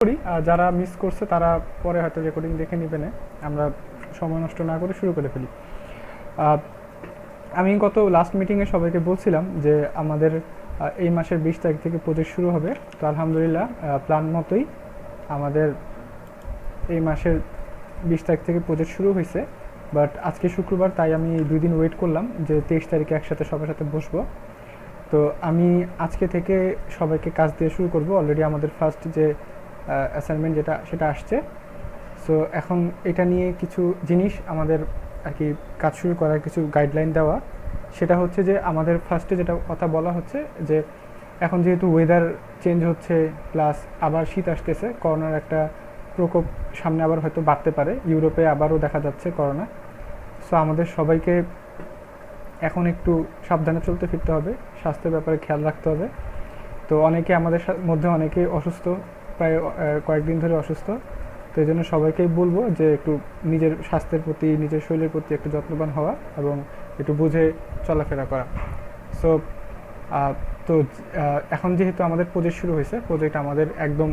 করি, যারা মিস করছে তারা পরে হয়তো রেকর্ডিং দেখে নেবেন। আমরা সময় নষ্ট না করে শুরু করে ফেলি। আহ, আমি গত লাস্ট মিটিংয়ে সবাইকে বলছিলাম যে আমাদের এই মাসের 20 তারিখ থেকে প্রজেক্ট শুরু হবে। তো আলহামদুলিল্লাহ প্ল্যান মতোই আমাদের এই মাসের 20 তারিখ থেকে প্রজেক্ট শুরু হয়েছে। বাট আজকে শুক্রবার, তাই আমি 2 দিন ওয়েট করলাম যে 23 তারিখে একসাথে সবার সাথে বসবো। তো আমি আজকে থেকে সবাইকে কাজ দিয়ে শুরু করব। অলরেডি আমাদের ফার্স্ট যে অ্যাসাইনমেন্ট সেটা আসছে। সো এখন এটা নিয়ে কিছু জিনিস আমাদের আর কি কাজ শুরু করার কিছু গাইডলাইন দেওয়া। সেটা হচ্ছে যে আমাদের ফার্স্টে যেটা কথা বলা হচ্ছে যে এখন যেহেতু ওয়েদার চেঞ্জ হচ্ছে, প্লাস আবার শীত আসতেছে, করোনার একটা প্রকোপ সামনে আবার হয়তো বাড়তে পারে, ইউরোপে আবারও দেখা যাচ্ছে করোনা। সো আমাদের সবাইকে এখন একটু সাবধানে চলতে ফিরতে হবে, স্বাস্থ্যের ব্যাপারে খেয়াল রাখতে হবে। তো অনেকে আমাদের মধ্যে অনেকে অসুস্থ, প্রায় কয়েকদিন ধরে অসুস্থ। তো এই জন্য সবাইকেই বলবো যে একটু নিজের স্বাস্থ্যের প্রতি, নিজের শরীরের প্রতি একটু যত্নবান হওয়া এবং একটু বুঝে চলাফেরা করা। সো তো এখন যেহেতু আমাদের প্রজেক্ট শুরু হয়েছে, প্রজেক্ট আমাদের একদম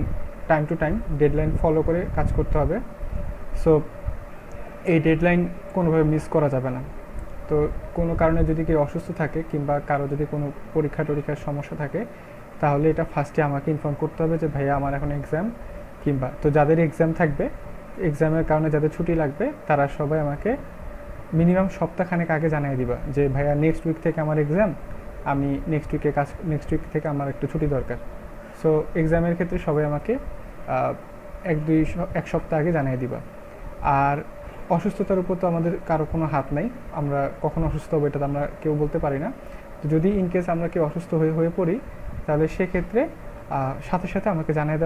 time to time deadline follow করে কাজ করতে হবে। সো এই ডেডলাইন কোনোভাবে মিস করা যাবে না। তো কোনো কারণে যদি কেউ অসুস্থ থাকে কিংবা কারো যদি কোনো টরীক্ষার সমস্যা থাকে, তাহলে এটা ফার্স্টে আমাকে ইনফর্ম করতে হবে যে ভাইয়া আমার এখন এক্সাম, কিংবা তো যাদের এক্সাম থাকবে, এক্সামের কারণে যাদের ছুটি লাগবে, তারা সবাই আমাকে মিনিমাম সপ্তাহখানেক আগে জানিয়ে দিবা যে ভাইয়া নেক্সট উইক থেকে আমার এক্সাম, আমি নেক্সট উইক থেকে আমার একটু ছুটি দরকার। সো এক্সামের ক্ষেত্রে সবাই আমাকে এক সপ্তাহ আগে জানিয়ে দিবা। আর অসুস্থতার উপর তো আমাদের কারো কোনো হাত নাই, আমরা কখন অসুস্থ হবো এটা তো আমরা কেউ বলতে পারি না। তো যদি ইনকেস আমরা কেউ অসুস্থ হয়ে পড়ি, তাহলে সেক্ষেত্রে সাথে সাথে আমাকে জানিয়ে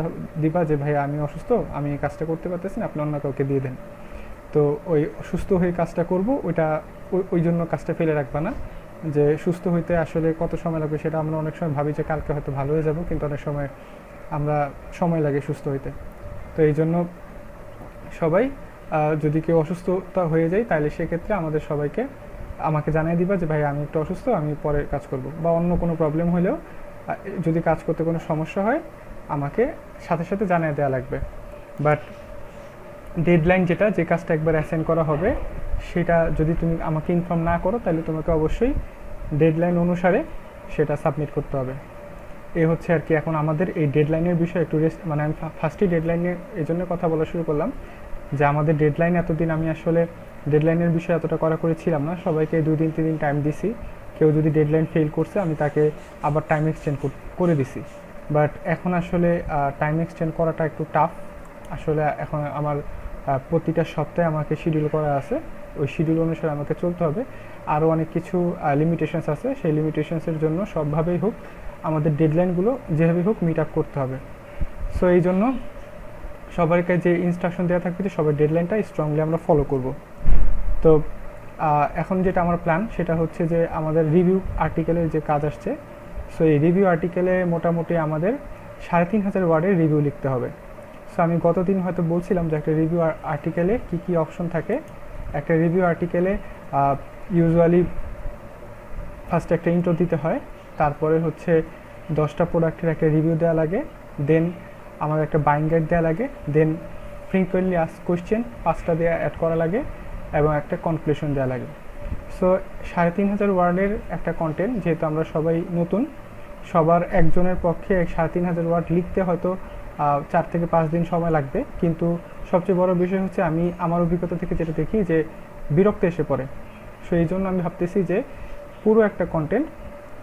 দিবা যে ভাই আমি অসুস্থ, আমি এই কাজটা করতে পারতেছি না, আপনি অন্য কাউকে দিয়ে দেন। তো ওই সুস্থ হয়ে কাজটা করব, ওইটা ওই জন্য কাজটা ফেলে রাখবা না। যে সুস্থ হইতে আসলে কত সময় লাগবে সেটা আমরা অনেক সময় ভাবি যে কালকে হয়তো ভালো হয়ে যাব, কিন্তু অনেক সময় আমরা সময় লাগে সুস্থ হইতে। তো এই জন্য সবাই যদি কেউ অসুস্থতা হয়ে যায়, তাহলে সেক্ষেত্রে আমাকে জানিয়ে দিবা যে ভাই আমি একটু অসুস্থ, আমি পরে কাজ করব। বা অন্য কোনো প্রবলেম হলেও যদি কাজ করতে কোনো সমস্যা হয়, আমাকে সাথে সাথে জানিয়ে দেওয়া লাগবে। বাট ডেডলাইন যে কাজটা একবার অ্যাসাইন করা হবে, সেটা যদি তুমি আমাকে ইনফর্ম না করো, তাহলে তোমাকে অবশ্যই ডেডলাইন অনুসারে সেটা সাবমিট করতে হবে। এই হচ্ছে আর কি। এখন আমাদের এই ডেডলাইনের বিষয়ে একটু মানে আমি ফার্স্টই ডেডলাইনের এই জন্য কথা বলা শুরু করলাম যে আমাদের ডেডলাইন এতদিন আমি আসলে ডেডলাইনের বিষয়ে এতটা কড়াকড়ি ছিলাম না, সবাইকে 2 দিন 3 দিন টাইম দিছি। কেউ যদি ডেডলাইন ফেল করছে, আমি তাকে আবার টাইম এক্সটেন্ড করে দিছি। বাট এখন আসলে টাইম এক্সটেন্ড করাটা একটু টাফ। আসলে এখন আমার প্রতিটা সপ্তাহে আমাকে শিডিউল করা আছে, ওই শিডিউল অনুসারে আমাকে চলতে হবে। আরও অনেক কিছু লিমিটেশনস আছে, সেই লিমিটেশনসের জন্য সবভাবেই হোক আমাদের ডেডলাইনগুলো যেভাবেই হোক মিট আপ করতে হবে। সো এই জন্য সবাইকে যে ইনস্ট্রাকশন দেওয়া থাকবে যে সবার ডেডলাইনটা স্ট্রংলি আমরা ফলো করব। তো এখন যেটা আমার প্ল্যান সেটা হচ্ছে যে আমাদের রিভিউ আর্টিকেলের যে কাজ আসছে, সো এই রিভিউ আর্টিকেলে মোটামুটি আমাদের 3,500 ওয়ার্ডের রিভিউ লিখতে হবে। সো আমি গতদিন হয়তো বলছিলাম যে একটা রিভিউ আর্টিকেলে কী কী অপশন থাকে। একটা রিভিউ আর্টিকেলে ইউজুয়ালি ফার্স্ট একটা ইন্ট্রো দিতে হয়, তারপরে হচ্ছে 10টা প্রোডাক্টের একটা রিভিউ দেওয়া লাগে, দেন আমার একটা বাইং গাইড দেওয়া লাগে, দেন ফ্রিকুয়েন্টলি আস্ক কোয়েশ্চেন 5টা দেওয়া অ্যাড করা লাগে, এবং একটা কনক্লুশন দেওয়া লাগে। সো 3,500 ওয়ার্ডের একটা কন্টেন্ট, যেহেতু আমরা সবাই নতুন, সবার একজনের পক্ষে 3,500 ওয়ার্ড লিখতে হয়তো 4 থেকে 5 দিন সময় লাগবে। কিন্তু সবচেয়ে বড় বিষয় হচ্ছে আমি আমার অভিজ্ঞতা থেকে যেটা দেখি যে বিরক্ত এসে পড়ে। সো এই জন্য আমি ভাবতেছি যে পুরো একটা কন্টেন্ট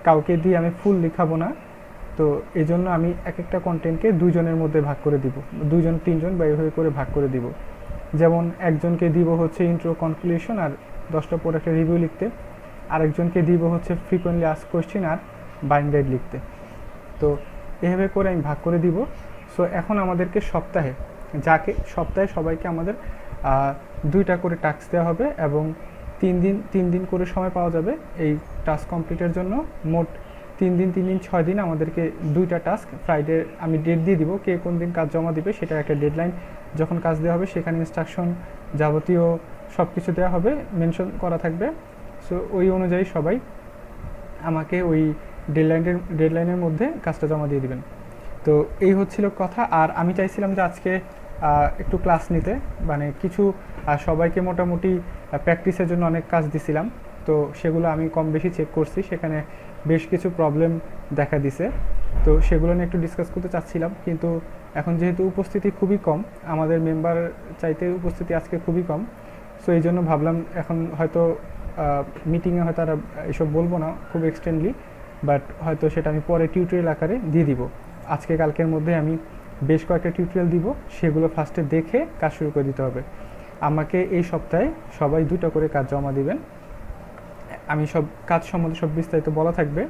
কাউকে দিয়ে আমি ফুল লিখাবো না। তো এই জন্য আমি একটা কন্টেন্টকে 2 জনের মধ্যে ভাগ করে দিব, 2 জন 3 জন বা এইভাবে করে ভাগ করে দিব। যেমন একজনকে দিব হচ্ছে ইন্ট্রো, কনক্লুশন আর 10টা প্রোডাক্টের রিভিউ লিখতে, আরেকজনকে দিব হচ্ছে ফ্রিকুয়েন্টলি আস্ক কোয়েশ্চেন আর বাইং গাইড লিখতে। তো এভাবে করে আমি ভাগ করে দিব। সো এখন আমাদেরকে সপ্তাহে সবাইকে আমাদের 2টা করে টাস্ক দেওয়া হবে, এবং 3 দিন করে সময় পাওয়া যাবে এই টাস্ক কমপ্লিটের জন্য। মোট 3 দিন 6 দিন আমাদেরকে 2টা টাস্ক। ফ্রাইডে আমি ডেট দিয়ে দিব কে কোন দিন কাজ জমা দিবে, সেটা একটা ডেডলাইন। যখন কাজ দেওয়া হবে সেখানে ইনস্ট্রাকশন যাবতীয় সব কিছু দেওয়া হবে, মেনশন করা থাকবে। সো ওই অনুযায়ী সবাই আমাকে ওই ডেডলাইনের মধ্যে কাজটা জমা দিয়ে দিবেন। তো তো এই হচ্ছিল কথা। আর আমি চাইছিলাম যে আজকে একটু ক্লাস নিতে, মানে কিছু সবাইকে মোটামুটি প্র্যাকটিসের জন্য অনেক কাজ দিছিলাম, তো সেগুলো আমি কম বেশি চেক করছি, সেখানে বেশ কিছু প্রবলেম দেখা দিছে। তো সেগুলো নিয়ে একটু ডিসকাস করতে চাচ্ছিলাম, কিন্তু এখন যেহেতু উপস্থিতি খুবই কম, আমাদের মেম্বার চাইতে উপস্থিতি আজকে খুবই কম, সো এই জন্য ভাবলাম এখন হয়তো মিটিংয়ে হয়তো আর এসব বলবো না খুব এক্সটেন্ডলি, বাট হয়তো সেটা আমি পরে টিউটোরিয়াল আকারে দিয়ে দিব। আজকে কালকের মধ্যে আমি বেশ কয়েকটা টিউটোরিয়াল দিব, সেগুলো ফার্স্টে দেখে কাজ শুরু করে দিতে হবে। আমাকে এই সপ্তাহে সবাই 2টা করে কাজ জমা দিবেন, আমি সব কাজ সম্বন্ধে সব বিস্তারিত বলা থাকবে।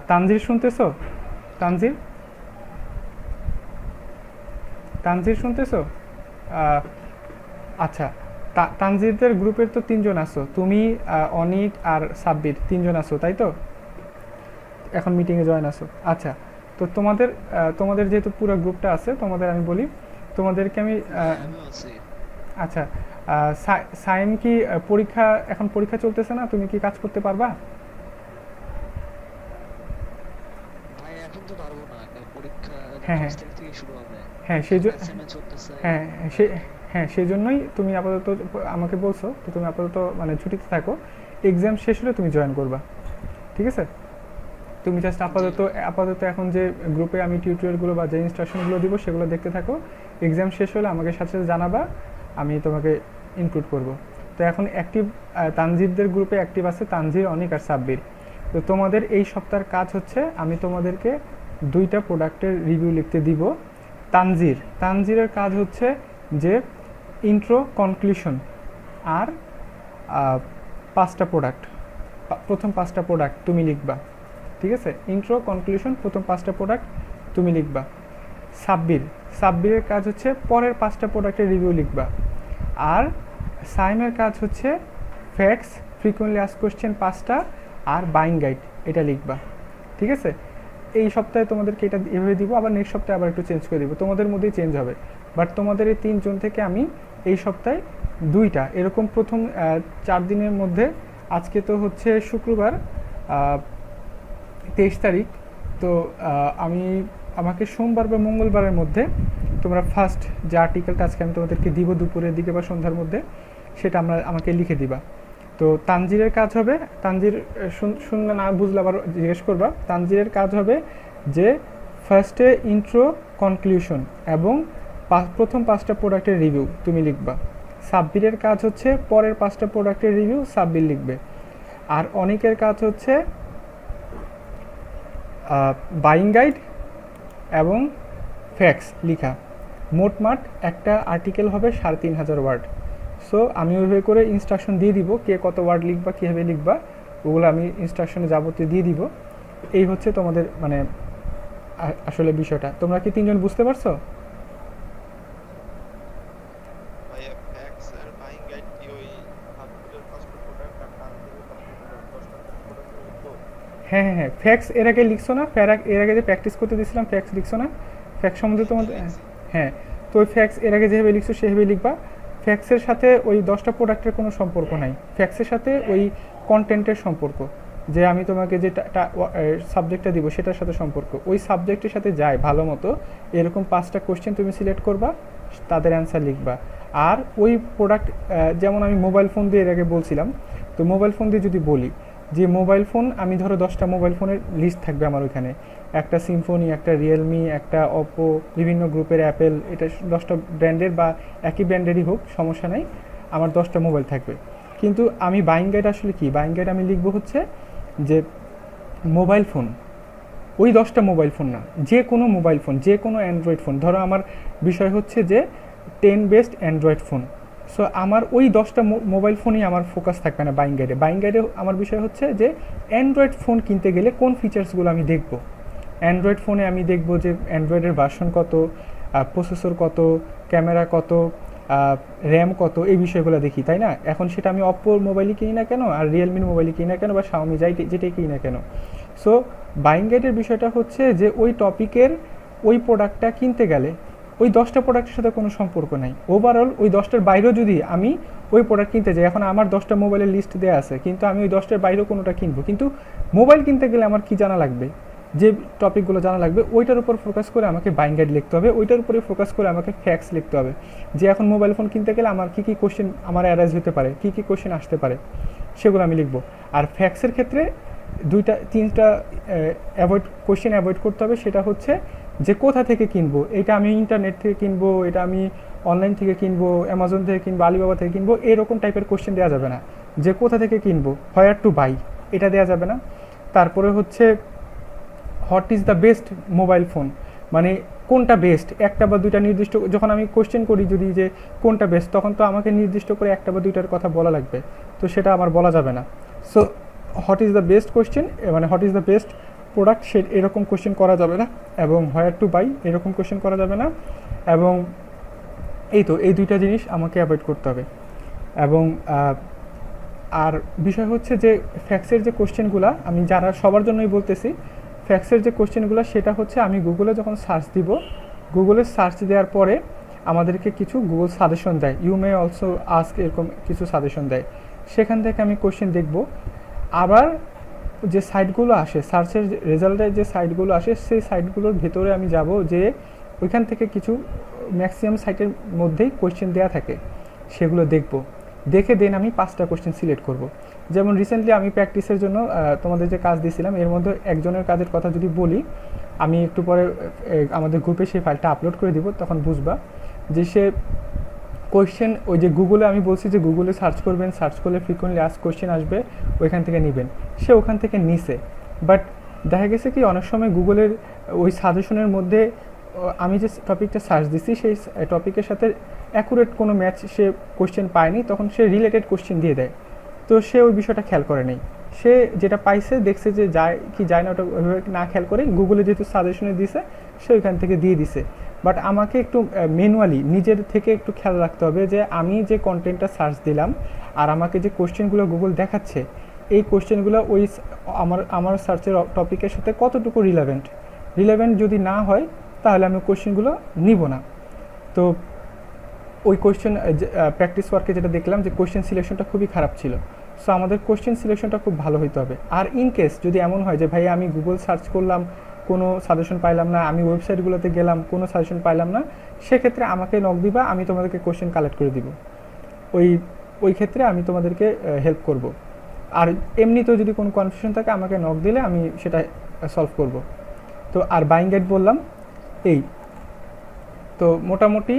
তানজির শুনতেছো? তানজির, তানজির শুনতেছো? আচ্ছা, তানজিরদের গ্রুপের তো 3জন আছো, তুমি, অনিক আর সাব্বির, 3জন আছো তাই তো? এখন মিটিংয়ে জয়েন আছো। আচ্ছা, তো তোমাদের তোমাদের যেহেতু পুরো গ্রুপটা আছে, তোমাদের আমি বলি, তোমাদেরকে আমি আচ্ছা, সাইম কি পরীক্ষা, এখন পরীক্ষা চলতেছে না, তুমি কি কাজ করতে পারবা? হ্যাঁ হ্যাঁ হ্যাঁ, সেই হ্যাঁ সে হ্যাঁ, সেই জন্যই তুমি আপাতত আমাকে বলছো, তো তুমি আপাতত মানে ছুটিতে থাকো, এক্সাম শেষ হলে তুমি জয়েন করবা, ঠিক আছে? তুমি জাস্ট আপাতত আপাতত এখন যে গ্রুপে আমি টিউটোরিয়ালগুলো বা যে ইনস্ট্রাকশনগুলো দিব সেগুলো দেখতে থাকো, এক্সাম শেষ হলে আমাকে সাথে সাথে জানাবা, আমি তোমাকে ইনক্লুড করব। তো এখন অ্যাক্টিভ তানজিরদের গ্রুপে অ্যাক্টিভ আছে তানজির, অনিক আর সাব্বির। তো তোমাদের এই সপ্তাহের কাজ হচ্ছে আমি তোমাদেরকে 2টা প্রোডাক্টের রিভিউ লিখতে দিব। তানজিরের কাজ হচ্ছে যে ইন্ট্রো, কনক্লুশন আর 5টা প্রোডাক্ট, প্রথম 5টা প্রোডাক্ট তুমি লিখবা, ঠিক আছে? ইন্ট্রো, কনক্লুশন, প্রথম 5টা প্রোডাক্ট তুমি লিখবা। সাব্বিরের কাজ হচ্ছে পরের 5টা প্রোডাক্টের রিভিউ লিখবা। আর সাইমের কাজ হচ্ছে ফ্যাক্টস, ফ্রিকোয়েন্টলি আস্কড কোশ্চেন 5টা আর বাইং গাইড, এটা লিখবা, ঠিক আছে? এই সপ্তাহে তোমাদেরকে এটা এভাবে দিব, আবার নেক্সট সপ্তাহে আবার একটু চেঞ্জ করে দিব, তোমাদের মধ্যেই চেঞ্জ হবে। বাট তোমাদের এই 3জন থেকে আমি এই সপ্তাহে 2টা এরকম প্রথম 4 দিনের মধ্যে, আজকে তো হচ্ছে শুক্রবার 23 তারিখ, তো আমাকে সোমবার বা মঙ্গলবারের মধ্যে তোমরা ফার্স্ট যে আর্টিকেলটা আজকে আমি তোমাদেরকে দিব দুপুরের দিকে বা সন্ধ্যার মধ্যে, সেটা আমাকে লিখে দিবা। তো তানজিরের কাজ হবে, তানজির শুনলে না বুঝলে আবার জিজ্ঞেস করবা, তানজিরের কাজ হবে যে ফার্স্টে ইন্ট্রো, কনক্লুশন এবং প্রথম 5টা প্রোডাক্টের রিভিউ তুমি লিখবা। সাব্বিরের কাজ হচ্ছে পরের 5টা প্রোডাক্টের রিভিউ সাব্বির লিখবে। আর অনিকের কাজ হচ্ছে বাইং গাইড এবং ফ্যাক্টস লিখা। মোটমাট একটা আর্টিকেল হবে 3500 ওয়ার্ড। সো আমি ওইভাবে করে ইনস্ট্রাকশন দিয়ে দিব, কে কত ওয়ার্ড লিখবা, কীভাবে লিখবা, ওগুলো আমি ইনস্ট্রাকশনে যাবতীয় দিয়ে দিব। এই হচ্ছে তোমাদের মানে আসলে বিষয়টা। তোমরা কি 3জন বুঝতে পারছো? হ্যাঁ হ্যাঁ হ্যাঁ, ফ্যাক্টস এর আগে লিখছো না? এর আগে যে প্র্যাকটিস করতে দিয়েছিলাম ফ্যাক্টস লিখছো না? ফ্যাক্টস সম্বন্ধে তোমাদের, হ্যাঁ, তো ওই ফ্যাক্টস এর আগে যেভাবে লিখছো সেভাবে লিখবা। ফ্যাক্টসের সাথে ওই 10টা প্রোডাক্টের কোনো সম্পর্ক নাই, ফ্যাক্টসের সাথে ওই কন্টেন্টের সম্পর্ক, যে আমি তোমাকে যে সাবজেক্টটা দিব সেটার সাথে সম্পর্ক, ওই সাবজেক্টের সাথে যায় ভালো মতো এরকম 5টা কোশ্চেন তুমি সিলেক্ট করবা, তাদের অ্যান্সার লিখবা। আর ওই প্রোডাক্ট, যেমন আমি মোবাইল ফোন দিয়ে এর আগে বলছিলাম, তো মোবাইল ফোন দিয়ে যদি বলি যে মোবাইল ফোন, আমি ধরো 10টা মোবাইল ফোনের লিস্ট থাকবে আমার ওইখানে, একটা সিম্ফনি, একটা রিয়েলমি, একটা ওপো, বিভিন্ন গ্রুপের অ্যাপেল, এটা 10টা ব্র্যান্ডের বা একই ব্র্যান্ডেরই হোক সমস্যা নাই, আমার 10টা মোবাইল থাকবে। কিন্তু আমি বাইং গাইড আসলে কি, বাইং গাইড আমি লিখবো হচ্ছে যে মোবাইল ফোন, ওই 10টা মোবাইল ফোন না, যে কোনো মোবাইল ফোন, যে কোনো অ্যান্ড্রয়েড ফোন, ধরো আমার বিষয় হচ্ছে যে 10 বেস্ট অ্যান্ড্রয়েড ফোন, সো আমার ওই 10টা মোবাইল ফোনই আমার ফোকাস থাকবে না বাইং গাইডে। বাইং গাইডে আমার বিষয় হচ্ছে যে অ্যান্ড্রয়েড ফোন কিনতে গেলে কোন ফিচার্সগুলো আমি দেখব। অ্যান্ড্রয়েড ফোনে আমি দেখব যে অ্যান্ড্রয়েডের ভার্সন কত, প্রসেসর কত, ক্যামেরা কত, র্যাম কত, এই বিষয়গুলো দেখি, তাই না? এখন সেটা আমি অপ্পোর মোবাইলই কিনি না কেন, আর রিয়েলমির মোবাইলই কিনি না কেন, বা শাওমি যেটাই কিনি না কেন। সো বাইং গাইডের বিষয়টা হচ্ছে যে ওই টপিকের ওই প্রোডাক্টটা কিনতে গেলে ওই 10টা প্রোডাক্টের সাথে কোনো সম্পর্ক নাই, ওভারঅল ওই 10টার বাইরেও যদি আমি ওই প্রোডাক্ট কিনতে যাই, এখন আমার 10টা মোবাইলের লিস্ট দেওয়া আছে, কিন্তু আমি ওই 10টার বাইরেও কোনোটা কিনবো, কিন্তু মোবাইল কিনতে গেলে আমার কি জানা লাগবে যে টপিকগুলো জানা লাগবে ওইটার উপর ফোকাস করে আমাকে বাইং গাইড লিখতে হবে, ওইটার উপরে ফোকাস করে আমাকে ফ্যাক্টস লিখতে হবে, যে এখন মোবাইল ফোন কিনতে গেলে আমার কী কী কোশ্চেন আমার অ্যারাইজ হতে পারে, কী কী কোশ্চেন আসতে পারে, সেগুলো আমি লিখবো। আর ফ্যাক্টসের ক্ষেত্রে তিনটা কোশ্চেন অ্যাভয়েড করতে হবে। সেটা হচ্ছে যে কোথা থেকে কিনবো, এটা আমি ইন্টারনেট থেকে কিনবো, এটা আমি অনলাইন থেকে কিনবো, অ্যামাজন থেকে কিনবো, আলিবাবা থেকে কিনবো, এরকম টাইপের কোশ্চেন দেওয়া যাবে না। যে কোথা থেকে কিনবো, হোয়ার টু বাই, এটা দেওয়া যাবে না। তারপরে হচ্ছে what is the best mobile phone, মানে কোনটা বেস্ট, একটা বা দুইটা নির্দিষ্ট, যখন আমি কোশ্চেন করি যদি যে কোনটা বেস্ট, তখন তো আমাকে নির্দিষ্ট করে একটা বা দুইটার কথা বলা লাগবে, তো সেটা আমার বলা যাবে না। So what is the best question, মানে what is the best product, সে এরকম কোশ্চেন করা যাবে না, এবং হোয়ার টু বাই এরকম কোশ্চেন করা যাবে না, এবং এই দুইটা জিনিস আমাকে অ্যাভয়েড করতে হবে। এবং আর বিষয় হচ্ছে যে ফ্যাক্টসের যে কোশ্চেনগুলো আমি যারা সবার জন্যই বলতেছি, ফ্যাক্টসের যে কোশ্চেনগুলো সেটা হচ্ছে আমি গুগলে যখন সার্চ দিব, গুগলে সার্চ দেওয়ার পরে আমাদেরকে কিছু গুগল সাজেশন দেয়, ইউ মে অলসো আস্ক, এরকম কিছু সাজেশন দেয়, সেখান থেকে আমি কোশ্চেন দেখব। আবার যে সাইটগুলো আসে, সার্চের রেজাল্টের যে সাইটগুলো আসে, সেই সাইটগুলোর ভেতরে আমি যাব, যে ওইখান থেকে কিছু ম্যাক্সিমাম সাইটের মধ্যেই কোশ্চেন দেওয়া থাকে, সেগুলো দেখব, দেখে দেন আমি 5টা কোশ্চেন সিলেক্ট করব। যেমন রিসেন্টলি আমি প্র্যাকটিসের জন্য তোমাদের যে কাজ দিয়েছিলাম, এর মধ্যে একজনের কাজের কথা যদি বলি, আমি একটু পরে আমাদের গ্রুপে সেই ফাইলটা আপলোড করে দিব, তখন বুঝবা যে সে কোয়েশ্চেন, ওই যে গুগলে আমি বলছি যে গুগলে সার্চ করবেন, সার্চ করলে ফ্রিকোয়েন্টলি আস্ক কোয়েশ্চেন আসবে, ওইখান থেকে নেবেন, সে ওখান থেকে নিছে। বাট দেখা গেছে কি অনেক সময় গুগলের ওই সাজেশনের মধ্যে আমি যে টপিকটা সার্চ দিচ্ছি সেই টপিকের সাথে অ্যাকুরেট কোনো ম্যাচ সে কোশ্চেন পায়নি, তখন সে রিলেটেড কোশ্চেন দিয়ে দেয়, তো সে ওই বিষয়টা খেয়াল করে নেই। সে যেটা পাইছে দেখছে যে যায় কি যায় না, ওটা ওইভাবে না খেয়াল করে গুগলে যেহেতু সাজেশনে দিছে সে ওইখান থেকে দিয়ে দিছে। বাট আমাকে একটু ম্যানুয়ালি নিজের থেকে একটু খেয়াল রাখতে হবে যে আমি যে কন্টেন্টটা সার্চ দিলাম আর আমাকে যে কোশ্চেনগুলো গুগল দেখাচ্ছে, এই কোশ্চেনগুলো ওই আমার সার্চের টপিকের সাথে কতটুকু রিলেভেন্ট যদি না হয় তাহলে আমি কোশ্চেনগুলো নিব না। তো ওই কোশ্চেন প্র্যাকটিস ওয়ার্কে যেটা দেখলাম যে কোশ্চেন সিলেকশনটা খুবই খারাপ ছিল। সো আমাদের কোশ্চেন সিলেকশনটা খুব ভালো হইতে হবে। আর ইন কেস যদি এমন হয় যে ভাই আমি গুগল সার্চ করলাম কোনো সাজেশন পাইলাম না, আমি ওয়েবসাইটগুলোতে গেলাম কোনো সাজেশন পাইলাম না, সেক্ষেত্রে আমাকে নক দিবা, আমি তোমাদেরকে কোশ্চেন কালেক্ট করে দিব, ওই ক্ষেত্রে আমি তোমাদেরকে হেল্প করব। আর এমনিতেও যদি কোনো কনফিউশন থাকে আমাকে নক দিলে আমি সেটা সলভ করব। তো আর বাইং গাইড বললাম এই, তো মোটামুটি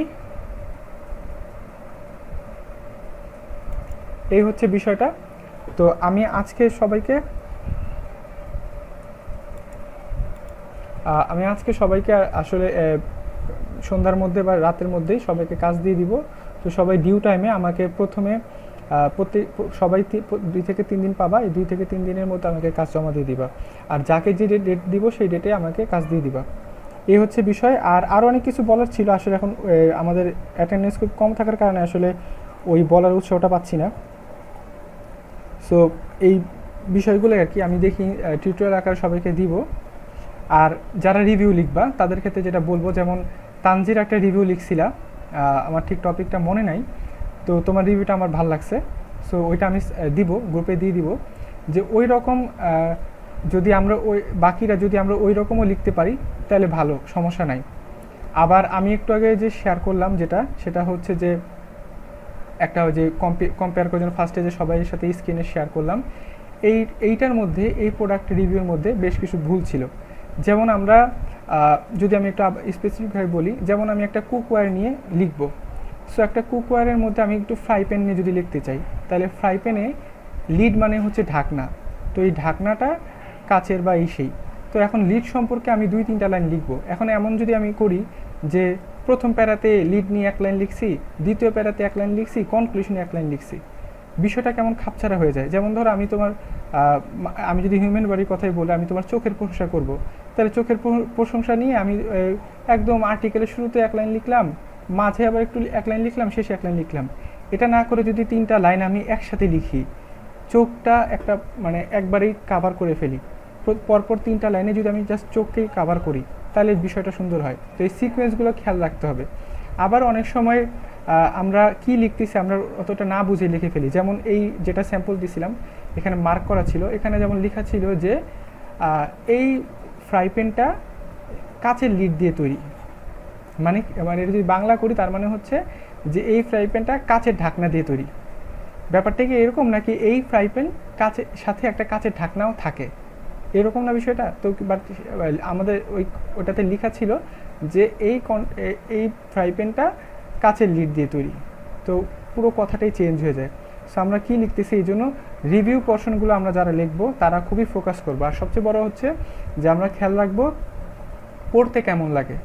এই হচ্ছে বিষয়টা। তো আমি আজকে সবাইকে আসলে সন্ধ্যার মধ্যে বা রাতের মধ্যেই সবাইকে কাজ দিয়ে দিব। তো সবাই ডিউ টাইমে আমাকে প্রথমে সবাই 2 থেকে 3 দিন পাবা, এই 2 থেকে 3 দিনের মধ্যে আমাকে কাজ জমা দিয়ে দিবা। আর যাকে যে ডেট দিব সেই ডেটে আমাকে কাজ দিয়ে দিবা। এই হচ্ছে বিষয়। আর আরও অনেক কিছু বলার ছিল, আসলে এখন আমাদের অ্যাটেন্ডেন্স খুব কম থাকার কারণে আসলে ওই বলার উৎসাহটা পাচ্ছি না। সো এই বিষয়গুলো আর কি আমি দেখি টিউটোরিয়াল আকারে সবাইকে দিব। আর যারা রিভিউ লিখবা তাদের ক্ষেত্রে যেটা বলবো, যেমন তানজির একটা রিভিউ লিখছিলা, আমার ঠিক টপিকটা মনে নাই, তো তোমার রিভিউটা আমার ভালো লাগছে, সো ওইটা আমি দিব, গ্রুপে দিয়ে দিব, যে ওই রকম যদি আমরা বাকিরা যদি আমরা ওই রকমও লিখতে পারি তাহলে ভালো, সমস্যা নাই। আবার আমি একটু আগে যে শেয়ার করলাম সেটা হচ্ছে যে একটা ওই যে কম্পেয়ার করার জন্য ফার্স্টে যে সবাই সাথে স্ক্রিনে শেয়ার করলাম, এইটার মধ্যে এই প্রোডাক্ট রিভিউর মধ্যে বেশ কিছু ভুল ছিল। যেমন আমরা যদি আমি একটু স্পেসিফিকভাবে বলি, যেমন আমি একটা কুকওয়্যার নিয়ে লিখব। সো একটা কুকওয়্যারের মধ্যে আমি একটু ফ্রাই প্যান নিয়ে যদি লিখতে চাই, তাহলে ফ্রাই প্যানে লিড মানে হচ্ছে ঢাকনা, তো এই ঢাকনাটা কাচের বা সেই, তো এখন লিড সম্পর্কে আমি 2-3টা লাইন লিখব। এখন এমন যদি আমি করি যে প্রথম প্যারাতে লিড নিয়ে 1 লাইন লিখছি, দ্বিতীয় প্যারাতে 1 লাইন লিখছি, কনক্লুশনে 1 লাইন লিখছি, বিষয়টা কেমন খাপছাড়া হয়ে যায়। যেমন ধরো আমি যদি হিউম্যান বডির কথাই বলি, আমি তোমার চোখের প্রশংসা করব, তাহলে চোখের প্রশংসা নিয়ে আমি একদম আর্টিকেলের শুরুতে 1 লাইন লিখলাম, মাঝে আবার একটু 1 লাইন লিখলাম, শেষে 1 লাইন লিখলাম। এটা না করে যদি 3টা লাইন আমি একসাথে লিখি, চোখটা একটা মানে একবারেই কাভার করে ফেলি, পরপর 3টা লাইনে যদি আমি জাস্ট চোখকেই কাভার করি, তাহলে বিষয়টা সুন্দর হয়। তো এই সিকোয়েন্সগুলো খেয়াল রাখতে হবে। আবার অনেক সময় আমরা কি লিখতেছি আমরা অতটা না বুঝে লিখে ফেলি। যেমন এই যেটা স্যাম্পল দিছিলাম, এখানে মার্ক করা ছিল, এখানে যেমন লেখা ছিল যে এই ফ্রাই প্যানটা কাচের লিড দিয়ে তৈরি। মানে মানে এটা যদি বাংলা করি তার মানে হচ্ছে যে এই ফ্রাই প্যানটা কাচের ঢাকনা দিয়ে তৈরি। ব্যাপারটা কি এরকম, নাকি এই ফ্রাই প্যান কাচের সাথে একটা কাচের ঢাকনাও থাকে, এরকম না বিষয়টা? তো বাট আমাদের ওটাতে লেখা ছিল যে এই ফ্রাই প্যানটা কাচের লিড দিয়ে তৈরি, তো পুরো কথাটাই চেঞ্জ হয়ে যায়। সো আমরা কী লিখতেছি, এই জন্য রিভিউ পোর্শনগুলো আমরা যারা লিখবো তারা খুবই ফোকাস করবো। আর সবচেয়ে বড় হচ্ছে যে আমরা খেয়াল রাখবো পড়তে কেমন লাগে।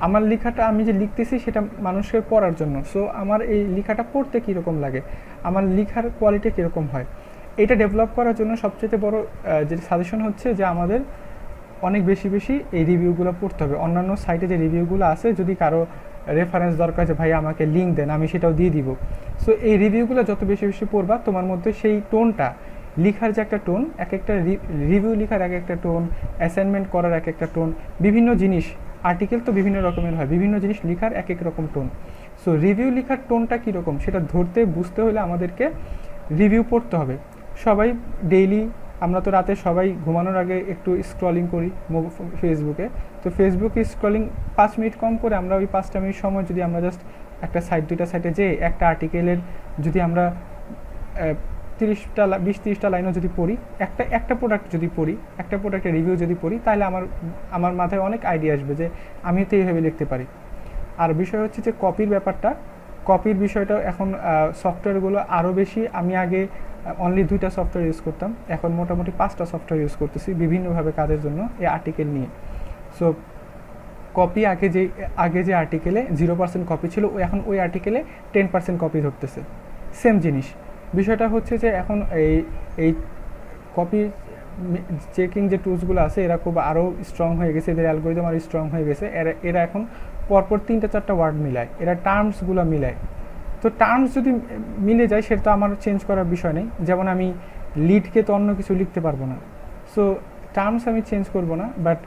আমার লেখাটা আমি যে লিখতেছি সেটা মানুষকে পড়ার জন্য, সো আমার এই লেখাটা পড়তে কীরকম লাগে, আমার লেখার কোয়ালিটি কীরকম হয়, এটা ডেভেলপ করার জন্য সবচেয়ে বড় যে সাজেশন হচ্ছে যে আমাদের অনেক বেশি বেশি এই রিভিউগুলো পড়তে হবে। অন্যান্য সাইটে যে রিভিউগুলো আছে, যদি কারো রেফারেন্স দরকার যে ভাই আমাকে লিঙ্ক দেন, আমি সেটাও দিয়ে দিব। সো এই রিভিউগুলো যত বেশি বেশি পড়বা, তোমার মধ্যে সেই টোনটা, লিখার যে একটা টোন, এক একটা রিভিউ লিখার এক একটা টোন, অ্যাসাইনমেন্ট করার এক একটা টোন, বিভিন্ন জিনিস, আর্টিকেল তো বিভিন্ন রকমের হয়, বিভিন্ন জিনিস লিখার এক এক রকম টোন। সো রিভিউ লিখার টোনটা কীরকম সেটা ধরতে বুঝতে হলে আমাদেরকে রিভিউ পড়তে হবে। সবাই ডেইলি, আমরা তো রাতে সবাই ঘুমানোর আগে একটু স্ক্রলিং করি ফেসবুকে, তো ফেসবুকে স্ক্রলিং 5 মিনিট কম করে আমরা ওই 5টা মিনিট সময় যদি আমরা জাস্ট একটা সাইট, দুইটা সাইটে যেয়ে একটা আর্টিকেলের যদি আমরা 20-30টা লাইনও যদি পড়ি, একটা প্রোডাক্ট যদি পড়ি, একটা প্রোডাক্টের রিভিউ যদি পড়ি, তাহলে আমার মাথায় অনেক আইডিয়া আসবে যে আমি তো এইভাবে লিখতে পারি। আর বিষয় হচ্ছে যে কপির ব্যাপারটা, কপির বিষয়টা এখন সফটওয়্যারগুলো আরও বেশি। আমি আগে অনলি 2টা সফটওয়্যার ইউজ করতাম, এখন মোটামুটি 5টা সফটওয়্যার ইউজ করতেছি বিভিন্নভাবে কাজের জন্য এই আর্টিকেল নিয়ে। সো কপি আগে যে আর্টিকেলে 0% কপি ছিল, এখন ওই আর্টিকেলে 10% কপি ধরতেছে, সেম জিনিস। বিষয়টা হচ্ছে যে এখন এই কপি চেকিং যে টুলসগুলো আছে এরা খুব আরও স্ট্রং হয়ে গেছে, এদের অ্যালগোরিদম আরও স্ট্রং হয়ে গেছে। এরা এখন পরপর 3-4টা ওয়ার্ড মিলায়, এরা টার্মসগুলো মিলায়। তো টার্মস যদি মিলে যায় সেটা তো আমার চেঞ্জ করার বিষয় নেই। যেমন আমি লিডকে তো অন্য কিছু লিখতে পারবো না, সো টার্মস আমি চেঞ্জ করব না, বাট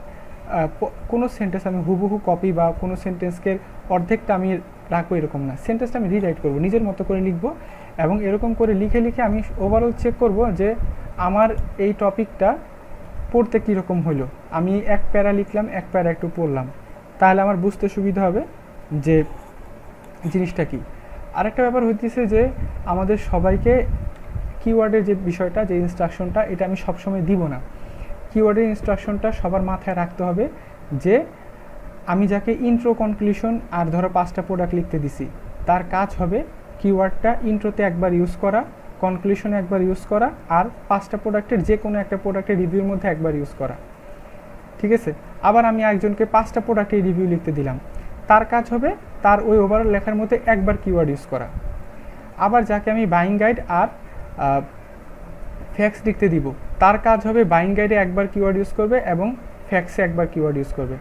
কোনো সেন্টেন্স আমি হুবহু কপি বা কোনো সেন্টেন্সকে অর্ধেকটা আমি রাখবো এরকম না, সেন্টেন্সটা আমি রিরাইট করবো, নিজের মতো করে লিখবো, এবং এরকম করে লিখে লিখে আমি ওভারঅল চেক করব যে আমার এই টপিকটা পড়তে কীরকম হলো। আমি এক প্যারা লিখলাম, এক প্যারা একটু পড়লাম, তাহলে আমার বুঝতে সুবিধা হবে যে জিনিসটা কী। আরেকটা ব্যাপার হইতেছে যে আমাদের সবাইকে কিওয়ার্ডের যে বিষয়টা, যে ইনস্ট্রাকশনটা, এটা আমি সবসময় দিব না। কিওয়ার্ডের ইনস্ট্রাকশনটা সবার মাথায় রাখতে হবে যে আমি যাকে ইন্ট্রো, কনক্লুশন আর ধরো 5টা প্রোডাক্ট লিখতে দিছি, তার কাজ হবে কিওয়ার্ডটা ইন্ট্রোতে একবার ইউজ করা, কনক্লুশনে একবার ইউজ করা, আর 5টা প্রোডাক্টের যে কোনো একটা প্রোডাক্টের রিভিউর মধ্যে একবার ইউজ করা। ঠিক আছে? আবার আমি একজনকে 5টা প্রোডাক্টের রিভিউ লিখতে দিলাম, তার কাজ হবে তার ওই ওভারঅল লেখার মধ্যে একবার কিওয়ার্ড ইউজ করা। আবার যাকে আমি বাইং গাইড আর ফ্যাক্স লিখতে দিব, তার কাজ হবে বাইং গাইডে একবার কিওয়ার্ড ইউজ করবে এবং ফ্যাক্সে একবার কিওয়ার্ড ইউজ করবে।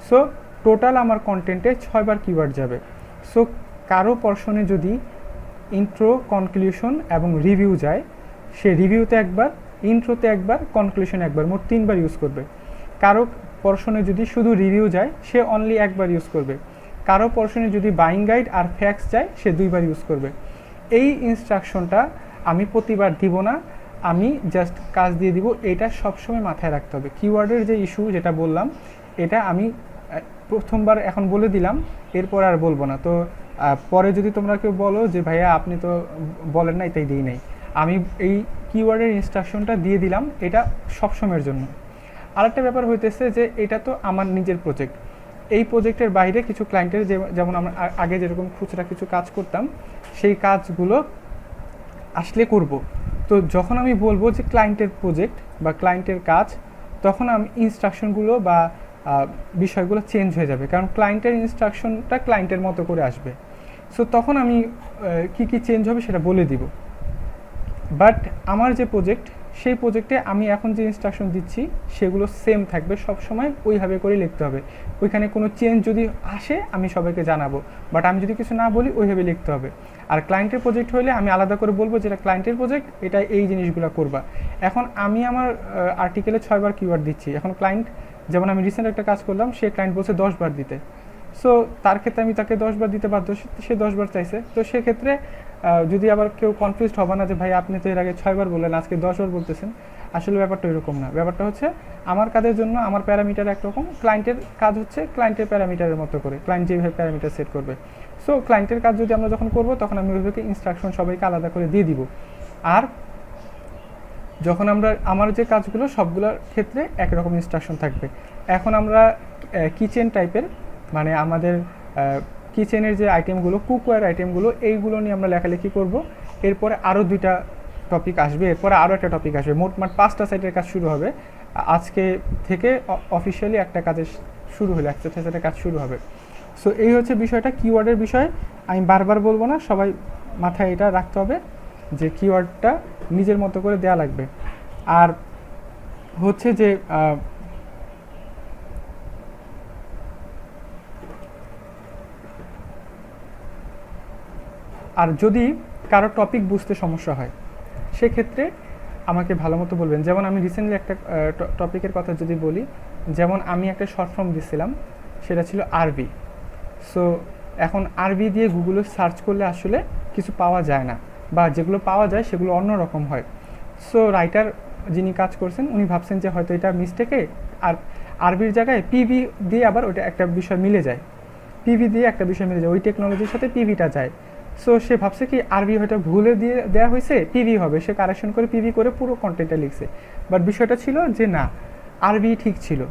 সো টোটাল আমার কন্টেন্টে 6বার কিওয়ার্ড যাবে। সো কারো পোরশনে যদি ইন্ট্রো, কনক্লুশন এবং রিভিউ যায়, সে রিভিউতে একবার, ইন্ট্রোতে একবার, কনক্লুশন একবার, মোট 3বার ইউজ করবে। কারো পোরশনে যদি শুধু রিভিউ যায়, সে অনলি একবার ইউজ করবে। কারো পোরশনে যদি বাইং গাইড আর ফ্যাক্স যায়, সে 2বার ইউজ করবে। এই ইনস্ট্রাকশনটা আমি প্রতিবার দিব না, আমি জাস্ট কাজ দিয়ে দিব। এটা সবসময় মাথায় রাখতে হবে। কিওয়ার্ডের যে ইস্যু যেটা বললাম, এটা আমি প্রথমবার এখন বলে দিলাম, এরপর আর বলবো না। তো পরে যদি তোমরা কেউ বলো যে ভাইয়া আপনি তো বলেন নাই, তাই দিই নাই, আমি এই কিওয়ার্ডের ইনস্ট্রাকশনটা দিয়ে দিলাম, এটা সবসময়ের জন্য। আরেকটা ব্যাপার হইতেছে যে এটা তো আমার নিজের প্রজেক্ট, এই প্রজেক্টের বাইরে কিছু ক্লায়েন্টের যেমন আমরা আগে যেরকম খুচরা কিছু কাজ করতাম, সেই কাজগুলো আসলে করব। তো যখন আমি বলবো যে ক্লায়েন্টের প্রজেক্ট বা ক্লায়েন্টের কাজ, তখন আমি ইনস্ট্রাকশনগুলো বা বিষয়গুলো চেঞ্জ হয়ে যাবে, কারণ ক্লায়েন্টের ইনস্ট্রাকশনটা ক্লায়েন্টের মতো করে আসবে। সো তখন আমি কি কি চেঞ্জ হবে সেটা বলে দিব। বাট আমার যে প্রজেক্ট, সেই প্রজেক্টে আমি এখন যে ইনস্ট্রাকশন দিচ্ছি সেগুলো সেম থাকবে, সব সময় ওইভাবে করে লিখতে হবে। ওইখানে কোনো চেঞ্জ যদি আসে আমি সবাইকে জানাবো, বাট আমি যদি কিছু না বলি ওইভাবে লিখতে হবে। আর ক্লায়েন্টের প্রজেক্ট হলে আমি আলাদা করে বলবো যেটা ক্লায়েন্টের প্রজেক্ট, এটা এই জিনিসগুলো করবা। এখন আমি আমার আর্টিকেলে 6বার কিওয়ার্ড দিচ্ছি, এখন ক্লায়েন্ট, যেমন আমি রিসেন্ট একটা কাজ করলাম, সে ক্লায়েন্ট বলছে 10বার দিতে। সো তার ক্ষেত্রে আমি তাকে 10 বার দিতে বাধ্য, সে 10 বার চাইছে। তো সেক্ষেত্রে যদি আবার কেউ কনফিউজড হবে না যে ভাই আপনি তো এর আগে 6 বার বললেন, আজকে 10 বার বলতেছেন, আসলে ব্যাপারটা এরকম না। ব্যাপারটা হচ্ছে আমার কাজের জন্য আমার প্যারামিটার একরকম, ক্লায়েন্টের কাজ হচ্ছে ক্লায়েন্টের প্যারামিটারের মতো করে, ক্লায়েন্ট যেভাবে প্যারামিটার সেট করবে। সো ক্লায়েন্টের কাজ যদি আমরা যখন করব তখন আমি ওইভাবে ইনস্ট্রাকশন সবাইকে আলাদা করে দিয়ে দিব। আর যখন আমরা আমার যে কাজগুলো সবগুলোর ক্ষেত্রে একরকম ইনস্ট্রাকশন থাকবে। এখন আমরা কিচেন টাইপের, মানে আমাদের কিচেনের যে আইটেমগুলো, কুকওয়্যার আইটেমগুলো, এইগুলো নিয়ে আমরা লেখালেখি করব। এরপরে আরও 2টা টপিক আসবে, এরপরে আরও একটা টপিক আসবে, মোটমাট 5টা সাইটের কাজ শুরু হবে। আজকে থেকে অফিসিয়ালি একটা কাজের শুরু হলো, একটা সাইটের কাজ শুরু হবে। সো এই হচ্ছে বিষয়টা, কিওয়ার্ডের বিষয়। আমি বারবার বলবো না, সবাই মাথায় এটা রাখতে হবে যে কিওয়ার্ডটা নিজের মতো করে দেয়া লাগবে। আর হচ্ছে যে আর যদি কারো টপিক বুঝতে সমস্যা হয় সেক্ষেত্রে আমাকে ভালো মতো বলবেন। যেমন আমি রিসেন্টলি একটা টপিকের কথা যদি বলি, যেমন আমি একটা শর্ট ফর্ম দিয়েছিলাম, সেটা ছিল আরবি। সো এখন আরবি দিয়ে গুগলে সার্চ করলে আসলে কিছু পাওয়া যায় না, বা যেগুলো পাওয়া যায় সেগুলো অন্যরকম হয়। সো রাইটার যিনি কাজ করছেন উনি ভাবছেন যে হয়তো এটা মিস্টেকে, আর আরবির জায়গায় পিভি দিয়ে আবার ওইটা একটা বিষয় মিলে যায়, পিভি দিয়ে একটা বিষয় মিলে যায়, ওই টেকনোলজির সাথে পিভিটা যায়। সো সে ভাবছে কি আরবি হয়তো ভুলে দিয়ে দেওয়া হয়েছে, পিভি হবে, সে কারেকশন করে পিভি করে পুরো কন্টেন্টটা লিখছে। বাট বিষয়টা ছিল যে না, আরবি ঠিক ছিল।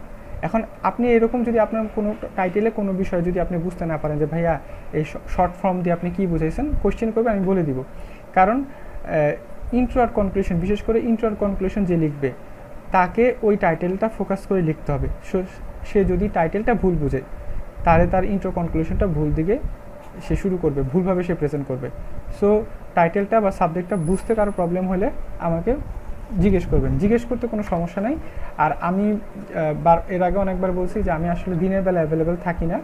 এখন আপনি এরকম যদি আপনার কোনো টাইটেলে কোনো বিষয় যদি আপনি বুঝতে না পারেন যে ভাইয়া এই শর্ট ফর্ম দিয়ে আপনি কী বুঝাইছেন, কোশ্চেন করবে, আমি বলে দিব। কারণ ইন্ট্রো আর কনক্লুশন, বিশেষ করে ইন্ট্রো আর কনক্লুশন যে লিখবে তাকে ওই টাইটেলটা ফোকাস করে লিখতে হবে। সে যদি টাইটেলটা ভুল বুঝে তাহলে তার ইন্ট্রো কনক্লুশনটা ভুল দিকে সে শুরু করবে, ভুলভাবে সে প্রেজেন্ট করবে। সো টাইটেলটা বা সাবজেক্টটা বুঝতে কারো প্রবলেম হলে আমাকে জিজ্ঞেস করবেন, জিজ্ঞেস করতে কোনো সমস্যা নাই। আর আমি এর আগে অনেকবার বলছি যে আমি আসলে দিনের বেলা অ্যাভেলেবেল থাকি না,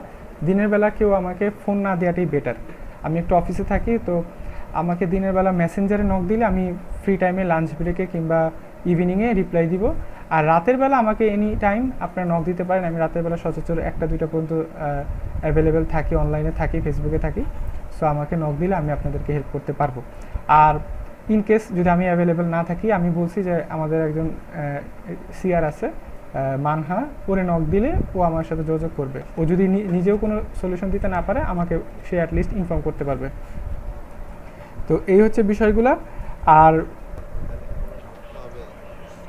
দিনের বেলা কেউ আমাকে ফোন না দেওয়াটাই বেটার। আমি একটু অফিসে থাকি, তো আমাকে দিনের বেলা মেসেঞ্জারে নক দিলে আমি ফ্রি টাইমে লাঞ্চ ব্রেকে কিংবা ইভিনিংয়ে রিপ্লাই দিব। আর রাতের বেলা আমাকে এনি টাইম আপনারা নক দিতে পারেন, আমি রাতের বেলা সচরাচর 1টা 2টা পর্যন্ত অ্যাভেলেবেল থাকি, অনলাইনে থাকি, ফেসবুকে থাকি। সো আমাকে নক দিলে আমি আপনাদেরকে হেল্প করতে পারবো। আর ইন কেস যদি আমি অ্যাভেলেবেল না থাকি, আমি বলছি যে আমাদের একজন সিআর আছে মানহা, ওরে নক দিলে ও আমার সাথে যোগাযোগ করবে। ও যদি নিজেও কোনো সলিউশন দিতে না পারে আমাকে সে অ্যাটলিস্ট ইনফর্ম করতে পারবে। তো এই হচ্ছে বিষয়গুলো। আর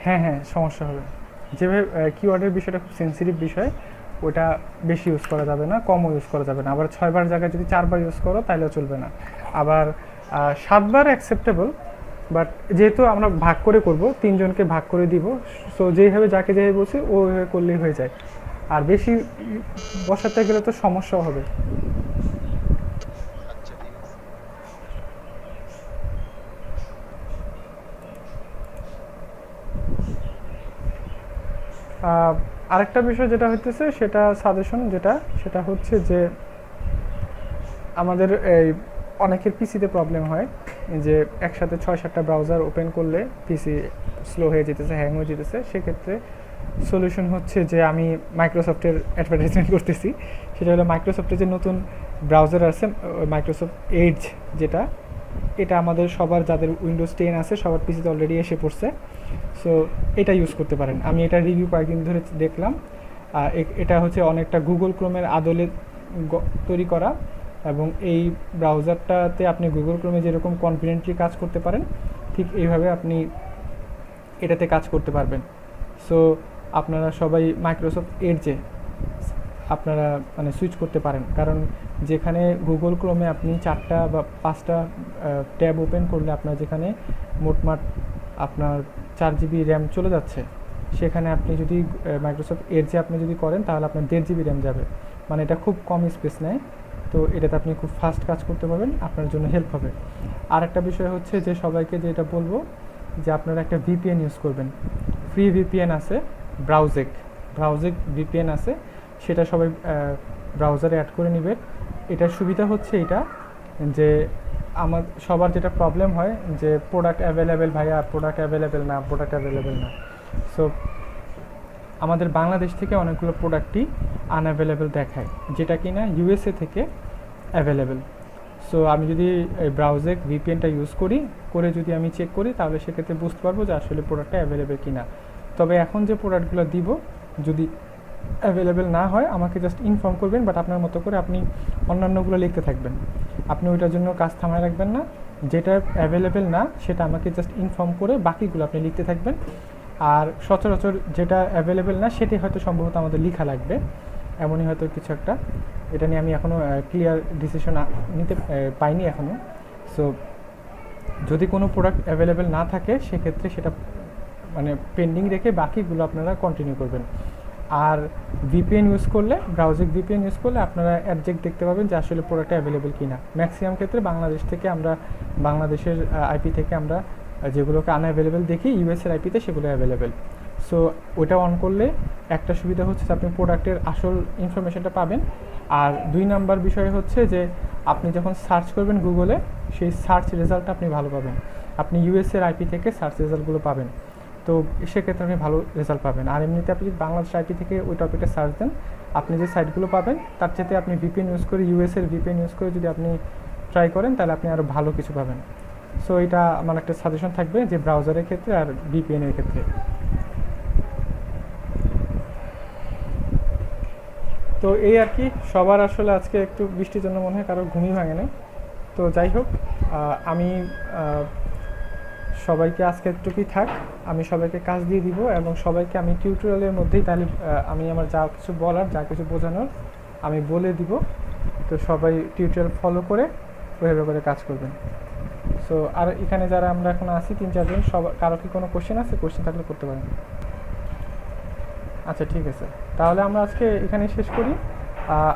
হ্যাঁ সমস্যা হবে, যেভাবে কিওয়ার্ডের বিষয়টা খুব সেন্সিটিভ বিষয়, ওটা বেশি ইউজ করা যাবে না, কমও ইউজ করা যাবে না। আবার 6বার জায়গায় যদি 4বার ইউজ করো তাহলেও চলবে না। আবার 7বার অ্যাকসেপ্টেবল, বাট যেহেতু আমরা ভাগ করে করব, 3জনকে ভাগ করে দিব, সো যেভাবে যাকে যেভাবে বলছি ওইভাবে করলেই হয়ে যায়। আর বেশি বসাতে গেলে তো সমস্যাও হবে। আরেকটা বিষয় যেটা হইতেছে সেটা সাজেশন, সেটা হচ্ছে যে আমাদের এই অনেকের পিসিতে প্রবলেম হয় যে একসাথে 6-7টা ব্রাউজার ওপেন করলে পিসি স্লো হয়ে যেতেছে, হ্যাং হয়ে যেতেছে। সেক্ষেত্রে সলিউশন হচ্ছে যে আমি মাইক্রোসফটের অ্যাডভার্টাইজমেন্ট করতেছি, সেটা হলো মাইক্রোসফটের যে নতুন ব্রাউজার আছে মাইক্রোসফট এজ, এটা আমাদের সবার যাদের উইন্ডোজ 10 আছে সবার পিসিতে অলরেডি এসে পড়ছে। সো এটা ইউজ করতে পারেন। আমি এটা রিভিউ কয়েকদিন ধরে দেখলাম। এটা হচ্ছে অনেকটা গুগল ক্রোমের আদলে তৈরি করা, এবং এই ব্রাউজারটাতে আপনি গুগল ক্রোমে যেরকম কনফিডেন্টলি কাজ করতে পারেন ঠিক এইভাবে আপনি এটাতে কাজ করতে পারবেন। সো আপনারা সবাই মাইক্রোসফট এডজে আপনারা মানে সুইচ করতে পারেন, কারণ যেখানে গুগল ক্রোমে আপনি 4টা বা 5টা ট্যাব ওপেন করলে আপনার যেখানে মোটমাট আপনার 4 GB র্যাম চলে যাচ্ছে, সেখানে আপনি যদি মাইক্রোসফট এডজে আপনি যদি করেন তাহলে আপনার 1.5 GB র্যাম যাবে, মানে এটা খুব কম স্পেস নেয়। তো এটাতে আপনি খুব ফাস্ট কাজ করতে পারবেন, আপনার জন্য হেল্প হবে। আর একটা বিষয় হচ্ছে যে সবাইকে যেটা বলবো যে আপনারা একটা ভিপিএন ইউজ করবেন। ফ্রি ভিপিএন আছে, ব্রাউজেক ভিপিএন আছে, সেটা সবাই ব্রাউজারে অ্যাড করে নেবেন। এটার সুবিধা হচ্ছে এটা যে আমার সবার যেটা প্রবলেম হয় যে প্রোডাক্ট অ্যাভেলেবেল, ভাইয়া প্রোডাক্ট অ্যাভেলেবেল না। সো আমাদের বাংলাদেশ থেকে অনেকগুলো প্রোডাক্টই আনঅ্যাভেলেবেল দেখায়, যেটা কি না ইউএসএ থেকে অ্যাভেলেবেল। সো আমি যদি ব্রাউজার ভিপিএনটা ইউজ করে যদি আমি চেক করি, তাহলে সেক্ষেত্রে বুঝতে পারবো যে আসলে প্রোডাক্টটা অ্যাভেলেবেল কিনা। তবে এখন যে প্রোডাক্টগুলো দিব, যদি অ্যাভেলেবেল না হয় আমাকে জাস্ট ইনফর্ম করবেন, বাট আপনার মতো করে আপনি অন্যান্যগুলো লিখতে থাকবেন। আপনি ওইটার জন্য কাজ থামায় রাখবেন না, যেটা অ্যাভেলেবেল না সেটা আমাকে জাস্ট ইনফর্ম করে বাকিগুলো আপনি লিখতে থাকবেন। আর সচরাচর যেটা অ্যাভেলেবেল না সেটি হয়তো সম্ভবত আমাদের লেখা লাগবে, এমনই হয়তো কিছু একটা। এটা নিয়ে আমি এখনও ক্লিয়ার ডিসিশন নিতে পাইনি এখনও। সো যদি কোনো প্রোডাক্ট অ্যাভেলেবেল না থাকে সেক্ষেত্রে সেটা মানে পেন্ডিং রেখে বাকিগুলো আপনারা কন্টিনিউ করবেন। আর ভিপিএন ইউজ করলে, ব্রাউজিং ভিপিএন ইউজ করলে আপনারা অ্যাডজেক্ট দেখতে পাবেন যে আসলে প্রোডাক্টটা অ্যাভেলেবেল কিনা। ম্যাক্সিমাম ক্ষেত্রে বাংলাদেশ থেকে আমরা, বাংলাদেশের আইপি থেকে আমরা যেগুলোকে আনঅ্যাভেলেবেল দেখি, ইউএসের আইপিতে সেগুলো অ্যাভেলেবেল। সো ওটা অন করলে একটা সুবিধা হচ্ছে যে আপনি প্রোডাক্টের আসল ইনফরমেশনটা পাবেন। আর 2 নাম্বার বিষয় হচ্ছে যে আপনি যখন সার্চ করবেন গুগলে, সেই সার্চ রেজাল্টটা আপনি ভালো পাবেন। আপনি ইউএসের আইপি থেকে সার্চ রেজাল্টগুলো পাবেন, তো সেক্ষেত্রে আপনি ভালো রেজাল্ট পাবেন। আর এমনিতে আপনি যদি বাংলাদেশ আইপি থেকে ওই টপিকটা সার্চ দেন, আপনি যে সাইটগুলো পাবেন তার চাইতে আপনি ভিপিএন ইউজ করে, ইউএসের ভিপিএন ইউজ করে যদি আপনি ট্রাই করেন, তাহলে আপনি আরও ভালো কিছু পাবেন। সো এটা আমার একটা সাজেশন থাকবে যে ব্রাউজারের ক্ষেত্রে আর ভিপিএনের ক্ষেত্রে। তো এই আর কি, সবার আসলে আজকে একটু বৃষ্টির জন্য মনে হয় কারো ঘুমই ভাঙে নাই। তো যাই হোক, আমি সবাইকে আজকে একটুকুই থাক, আমি সবাইকে কাজ দিয়ে দিব এবং সবাইকে আমি টিউটোরিয়ালের মধ্যেই তাহলে আমি আমার যা কিছু বলার, যা কিছু বোঝানোর আমি বলে দিব। তো সবাই টিউটোরিয়াল ফলো করে ওইভাবে করে কাজ করবেন। সো আর এখানে যারা আমরা এখন আছি 3-4 জন, কারো কি কোনো কোশ্চেন আছে? কোশ্চেন থাকলে করতে পারেন। আচ্ছা ঠিক আছে, তাহলে আমরা আজকে এখানে শেষ করি।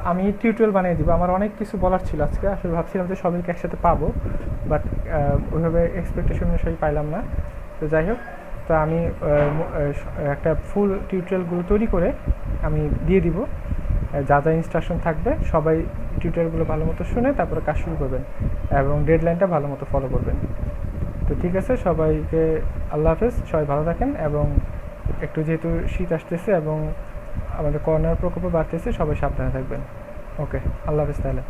আমি টিউটোরিয়াল বানিয়ে দিব, আমার অনেক কিছু বলার ছিল আজকে। আসলে ভাবছিলাম যে সবাইকে একসাথে পাবো, বাট ওইভাবে এক্সপেকটেশন অনুযায়ী পাইলাম না। তো যাই হোক, তো আমি একটা ফুল টিউটোরিয়ালগুলো তৈরি করে আমি দিয়ে দিব, যা যা ইনস্ট্রাকশন থাকবে। সবাই টিউটোরিয়ালগুলো ভালো মতো শুনে তারপরে কাজ শুরু করবেন এবং ডেডলাইনটা ভালো মতো ফলো করবেন। তো ঠিক আছে, সবাইকে আল্লাহ হাফেজ, সবাই ভালো থাকেন। এবং একটু যেহেতু শীত আসতেছে এবং আমাদের করোনার প্রকোপও বাড়তেছে, সবাই সাবধানে থাকবেন। ওকে, আল্লাহ হাফেজ তাহলে।